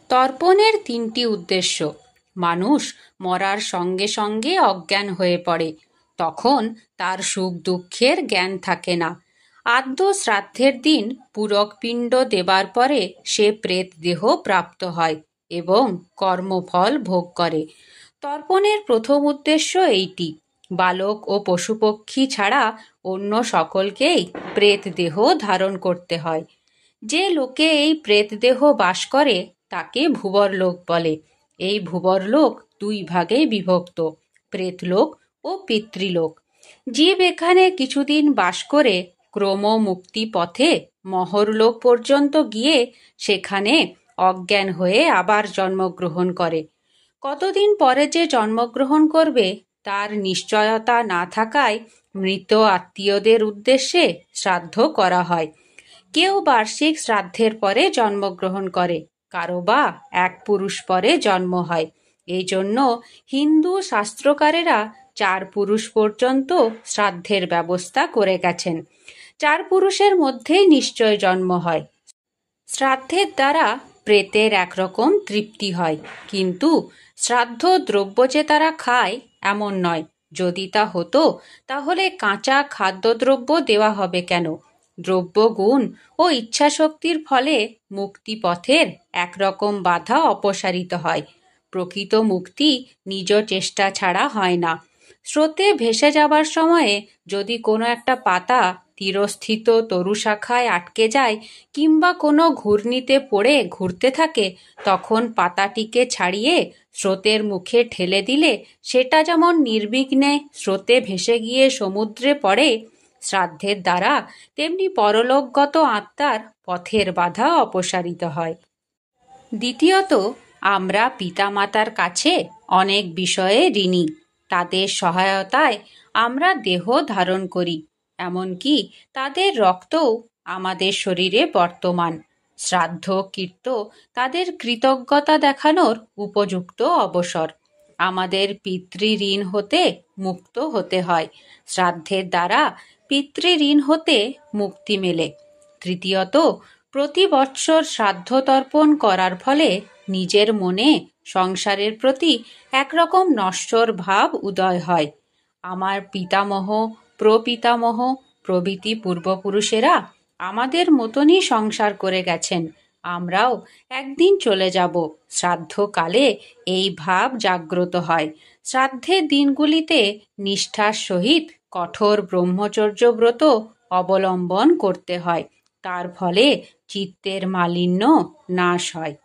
তর্পণের তিনটি উদ্দেশ্য। মানুষ মরার সঙ্গে সঙ্গে অজ্ঞান হয়ে পড়ে, তখন তার সুখ দুঃখের জ্ঞান থাকে না। আদ্য শ্রাদ্ধের দিন পূরক পিণ্ড দেবার পরে সে প্রেত দেহ প্রাপ্ত হয় এবং কর্মফল ভোগ করে। তর্পণের প্রথম উদ্দেশ্য এইটি। বালক ও পশুপক্ষী ছাড়া অন্য সকলকেই প্রেত দেহ ধারণ করতে হয়। যে লোকে এই প্রেত দেহ বাস করে তাকে ভূবরলোক বলে। এই ভূবরলোক দুই ভাগে বিভক্ত, প্রেতলোক ও পিতৃলোক। জীব এখানে কিছুদিন বাস করে ক্রম মুক্তি পথে মহরলোক পর্যন্ত গিয়ে সেখানে অজ্ঞান হয়ে আবার জন্মগ্রহণ করে। কতদিন পরে যে জন্মগ্রহণ করবে তার নিশ্চয়তা না থাকায় মৃত আত্মীয়দের উদ্দেশ্যে শ্রাদ্ধ করা হয়। কেউ বার্ষিক শ্রাদ্ধের পরে জন্মগ্রহণ করে, কারো বা এক পুরুষ পরে জন্ম হয়। এই জন্য হিন্দু শাস্ত্রকারেরা 4 পুরুষ পর্যন্ত শ্রাদ্ধের ব্যবস্থা করে গেছেন। 4 পুরুষের মধ্যেই নিশ্চয় জন্ম হয়। শ্রাদ্ধের দ্বারা প্রেতের একরকম তৃপ্তি হয়, কিন্তু শ্রাদ্ধ দ্রব্য যে তারা খায় এমন নয়। যদি তা হতো তাহলে কাঁচা খাদ্যদ্রব্য দেওয়া হবে কেন? দ্রব্য গুণ ও ইচ্ছাশক্তির ফলে মুক্তিপথের একরকম বাধা অপসারিত হয়। প্রকৃত মুক্তি নিজ চেষ্টা ছাড়া হয় না। স্রোতে ভেসে যাবার সময়ে যদি কোনো একটা পাতা তীরস্থিত তরু শাখায় আটকে যায় কিংবা কোনো ঘূর্ণিতে পড়ে ঘুরতে থাকে, তখন পাতাটিকে ছাড়িয়ে স্রোতের মুখে ঠেলে দিলে সেটা যেমন নির্বিঘ্নে স্রোতে ভেসে গিয়ে সমুদ্রে পড়ে, শ্রাদ্ধের দ্বারা তেমনি পরলোকগত আত্মার পথের বাধা অপসারিত হয়। দ্বিতীয়ত, আমরা পিতামাতার কাছে অনেক বিষয়ে ঋণী। তাদের সহায়তায় আমরা দেহ ধারণ করি, এমনকি তাদের রক্তও আমাদের শরীরে বর্তমান। শ্রাদ্ধ কীর্ত তাদের কৃতজ্ঞতা দেখানোর উপযুক্ত অবসর। আমাদের পিতৃঋণ হতে মুক্ত হতে হয়। শ্রাদ্ধের দ্বারা পিতৃঋণ হতে মুক্তি মেলে। তৃতীয়ত, প্রতি বৎসর শ্রাদ্ধ তর্পণ করার ফলে নিজের মনে সংসারের প্রতি একরকম নশ্বর ভাব উদয় হয়। আমার পিতামহ, প্রপিতামহ প্রভৃতি পূর্বপুরুষেরা আমাদের মতনই সংসার করে গেছেন। আমরাও একদিন চলে যাব। শ্রাদ্ধকালে এই ভাব জাগ্রত হয়। শ্রাদ্ধের দিনগুলিতে নিষ্ঠার সহিত কঠোর ব্রহ্মচর্য ব্রত অবলম্বন করতে হয়। তার ফলে চিত্তের মালিন্য নাশ হয়।